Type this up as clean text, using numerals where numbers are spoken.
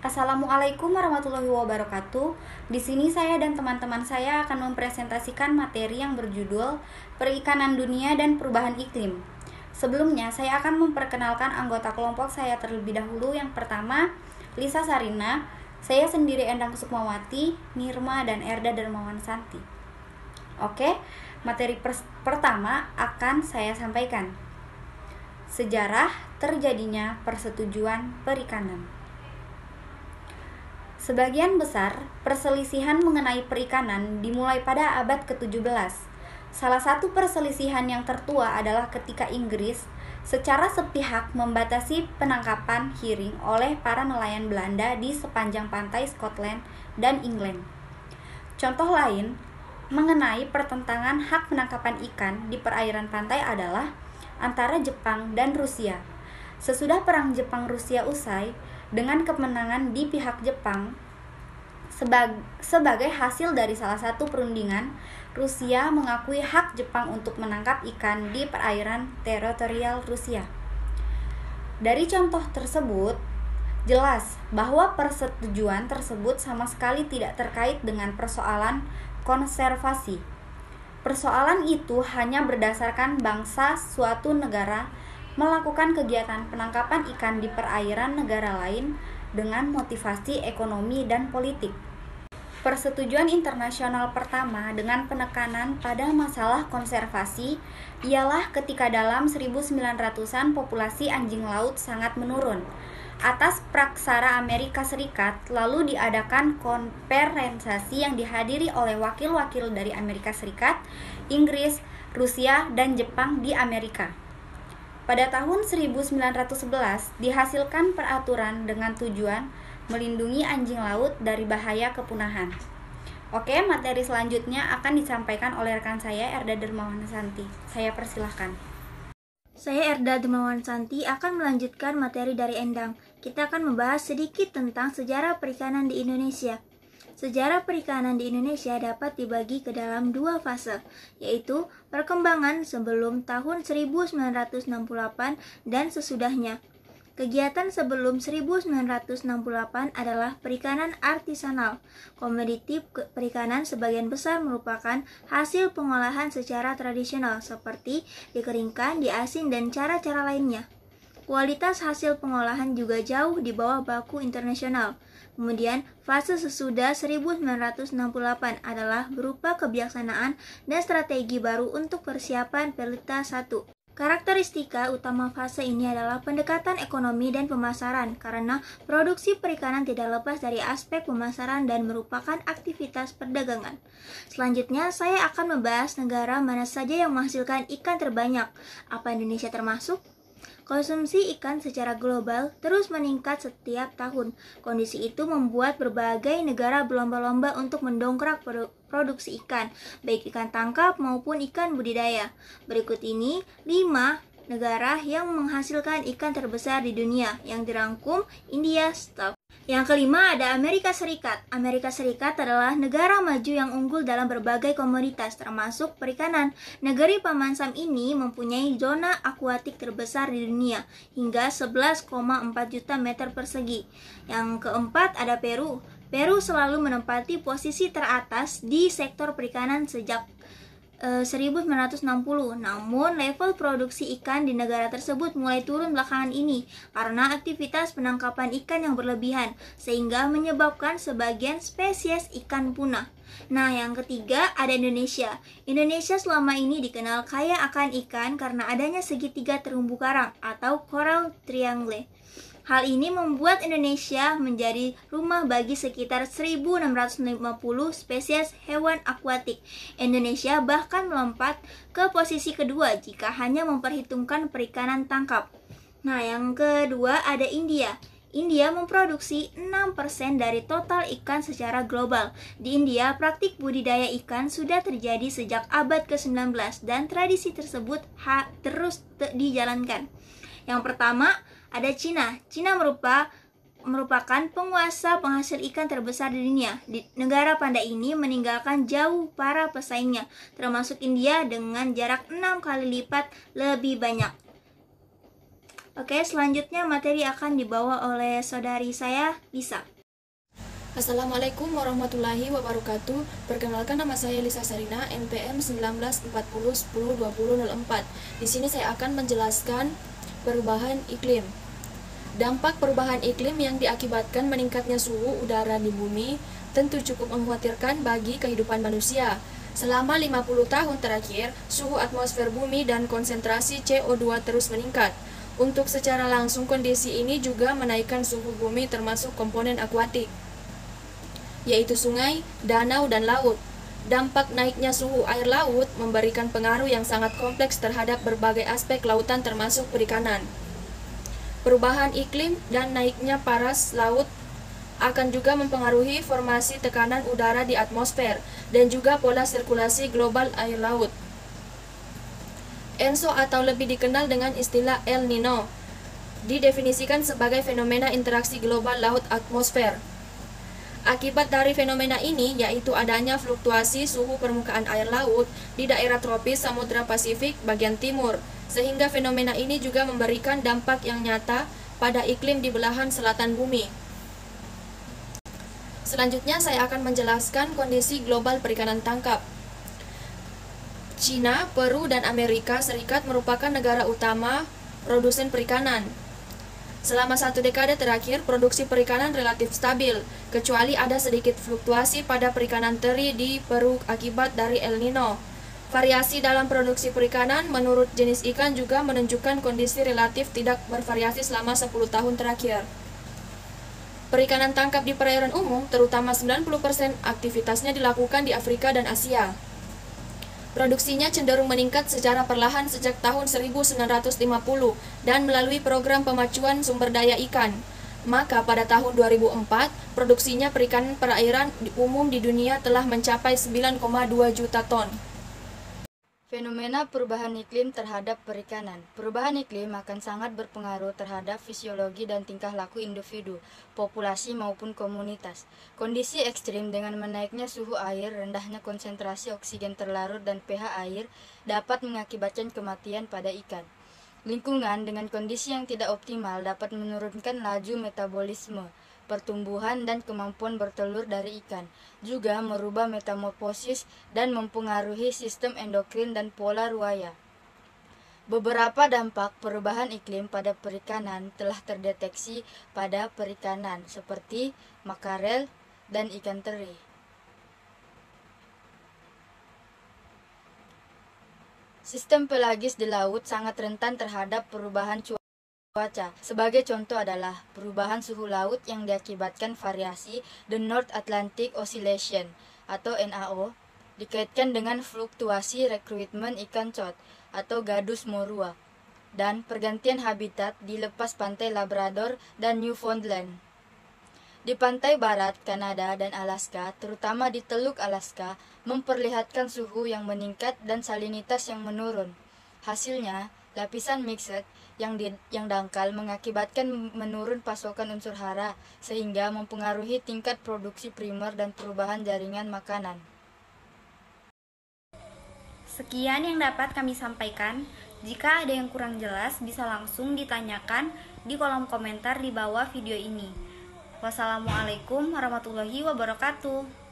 Assalamualaikum warahmatullahi wabarakatuh. Di sini saya dan teman-teman saya akan mempresentasikan materi yang berjudul Perikanan Dunia dan Perubahan Iklim. Sebelumnya, saya akan memperkenalkan anggota kelompok saya terlebih dahulu. Yang pertama, Lisa Sarina. Saya sendiri Endang Sukmawati, Nirma, dan Erda Dermawan Santi. Oke, materi pertama akan saya sampaikan. Sejarah terjadinya persetujuan perikanan. Sebagian besar perselisihan mengenai perikanan dimulai pada abad ke-17. Salah satu perselisihan yang tertua adalah ketika Inggris secara sepihak membatasi penangkapan hiring oleh para nelayan Belanda di sepanjang pantai Scotland dan England. Contoh lain mengenai pertentangan hak penangkapan ikan di perairan pantai adalah antara Jepang dan Rusia. Sesudah perang Jepang-Rusia usai, dengan kemenangan di pihak Jepang, sebagai hasil dari salah satu perundingan, Rusia mengakui hak Jepang untuk menangkap ikan di perairan teritorial Rusia. Dari contoh tersebut, jelas bahwa persetujuan tersebut sama sekali tidak terkait dengan persoalan konservasi. Persoalan itu hanya berdasarkan bangsa suatu negara melakukan kegiatan penangkapan ikan di perairan negara lain dengan motivasi ekonomi dan politik. Persetujuan internasional pertama dengan penekanan pada masalah konservasi ialah ketika dalam 1900-an populasi anjing laut sangat menurun. Atas praksara Amerika Serikat, lalu diadakan konferensi yang dihadiri oleh wakil-wakil dari Amerika Serikat, Inggris, Rusia, dan Jepang di Amerika. Pada tahun 1911 dihasilkan peraturan dengan tujuan melindungi anjing laut dari bahaya kepunahan. Oke, materi selanjutnya akan disampaikan oleh rekan saya Erda Dermawan Santi. Saya persilahkan. Saya Erda Dermawan Santi akan melanjutkan materi dari Endang. Kita akan membahas sedikit tentang sejarah perikanan di Indonesia. Sejarah perikanan di Indonesia dapat dibagi ke dalam dua fase, yaitu perkembangan sebelum tahun 1968 dan sesudahnya. Kegiatan sebelum 1968 adalah perikanan artisanal. Komoditi perikanan sebagian besar merupakan hasil pengolahan secara tradisional seperti dikeringkan, diasin, dan cara-cara lainnya. Kualitas hasil pengolahan juga jauh di bawah baku internasional. Kemudian, fase sesudah 1968 adalah berupa kebijaksanaan dan strategi baru untuk persiapan Pelita 1. Karakteristika utama fase ini adalah pendekatan ekonomi dan pemasaran, karena produksi perikanan tidak lepas dari aspek pemasaran dan merupakan aktivitas perdagangan. Selanjutnya, saya akan membahas negara mana saja yang menghasilkan ikan terbanyak. Apa Indonesia termasuk? Konsumsi ikan secara global terus meningkat setiap tahun. Kondisi itu membuat berbagai negara berlomba-lomba untuk mendongkrak produksi ikan, baik ikan tangkap maupun ikan budidaya. Berikut ini 5 negara yang menghasilkan ikan terbesar di dunia yang dirangkum India Stop. Yang kelima ada Amerika Serikat. Amerika Serikat adalah negara maju yang unggul dalam berbagai komoditas, termasuk perikanan. Negeri Paman Sam ini mempunyai zona akuatik terbesar di dunia, hingga 11,4 juta meter persegi. Yang keempat ada Peru. Peru selalu menempati posisi teratas di sektor perikanan sejak 1960. Namun level produksi ikan di negara tersebut mulai turun belakangan ini karena aktivitas penangkapan ikan yang berlebihan, sehingga menyebabkan sebagian spesies ikan punah. Nah, yang ketiga ada Indonesia. Indonesia selama ini dikenal kaya akan ikan karena adanya segitiga terumbu karang atau coral triangle. Hal ini membuat Indonesia menjadi rumah bagi sekitar 1.650 spesies hewan akuatik. Indonesia bahkan melompat ke posisi kedua jika hanya memperhitungkan perikanan tangkap. Nah, yang kedua ada India. India memproduksi 6% dari total ikan secara global. Di India, praktik budidaya ikan sudah terjadi sejak abad ke-19 dan tradisi tersebut terus dijalankan. Yang pertama, ada Cina. Cina merupakan penguasa penghasil ikan terbesar di dunia. Negara panda ini meninggalkan jauh para pesaingnya, termasuk India dengan jarak 6 kali lipat lebih banyak. Oke, selanjutnya materi akan dibawa oleh saudari saya, Lisa. Assalamualaikum warahmatullahi wabarakatuh. Perkenalkan, nama saya Lisa Sarina, NPM 1940102004. Di sini saya akan menjelaskan perubahan iklim. Dampak perubahan iklim yang diakibatkan meningkatnya suhu udara di bumi tentu cukup mengkhawatirkan bagi kehidupan manusia. Selama 50 tahun terakhir, suhu atmosfer bumi dan konsentrasi CO2 terus meningkat. Untuk secara langsung, kondisi ini juga menaikkan suhu bumi termasuk komponen akuatik, yaitu sungai, danau, dan laut. Dampak naiknya suhu air laut memberikan pengaruh yang sangat kompleks terhadap berbagai aspek lautan termasuk perikanan. Perubahan iklim dan naiknya paras laut akan juga mempengaruhi formasi tekanan udara di atmosfer dan juga pola sirkulasi global air laut. ENSO atau lebih dikenal dengan istilah El Nino didefinisikan sebagai fenomena interaksi global laut atmosfer. Akibat dari fenomena ini yaitu adanya fluktuasi suhu permukaan air laut di daerah tropis Samudra Pasifik bagian timur, sehingga fenomena ini juga memberikan dampak yang nyata pada iklim di belahan selatan bumi. Selanjutnya saya akan menjelaskan kondisi global perikanan tangkap. China, Peru, dan Amerika Serikat merupakan negara utama produsen perikanan. Selama 1 dekade terakhir, produksi perikanan relatif stabil, kecuali ada sedikit fluktuasi pada perikanan teri di Peru akibat dari El Nino. Variasi dalam produksi perikanan menurut jenis ikan juga menunjukkan kondisi relatif tidak bervariasi selama 10 tahun terakhir. Perikanan tangkap di perairan umum, terutama 90% aktivitasnya dilakukan di Afrika dan Asia. Produksinya cenderung meningkat secara perlahan sejak tahun 1950 dan melalui program pemacuan sumber daya ikan. Maka pada tahun 2004, produksinya perikanan perairan umum di dunia telah mencapai 9,2 juta ton. Fenomena perubahan iklim terhadap perikanan. Perubahan iklim akan sangat berpengaruh terhadap fisiologi dan tingkah laku individu, populasi maupun komunitas. Kondisi ekstrim dengan menaiknya suhu air, rendahnya konsentrasi oksigen terlarut dan pH air dapat mengakibatkan kematian pada ikan. Lingkungan dengan kondisi yang tidak optimal dapat menurunkan laju metabolisme, pertumbuhan dan kemampuan bertelur dari ikan, juga merubah metamorfosis dan mempengaruhi sistem endokrin dan pola ruaya. Beberapa dampak perubahan iklim pada perikanan telah terdeteksi pada perikanan seperti makarel dan ikan teri. Sistem pelagis di laut sangat rentan terhadap perubahan cuaca. Sebagai contoh adalah perubahan suhu laut yang diakibatkan variasi The North Atlantic Oscillation atau NAO dikaitkan dengan fluktuasi rekrutmen ikan cod atau Gadus morua dan pergantian habitat di lepas pantai Labrador dan Newfoundland. Di pantai barat Kanada dan Alaska, terutama di Teluk Alaska, memperlihatkan suhu yang meningkat dan salinitas yang menurun. Hasilnya, lapisan mixed yang dangkal mengakibatkan menurun pasokan unsur hara sehingga mempengaruhi tingkat produksi primer dan perubahan jaringan makanan. Sekian yang dapat kami sampaikan. Jika ada yang kurang jelas bisa langsung ditanyakan di kolom komentar di bawah video ini. Wassalamualaikum warahmatullahi wabarakatuh.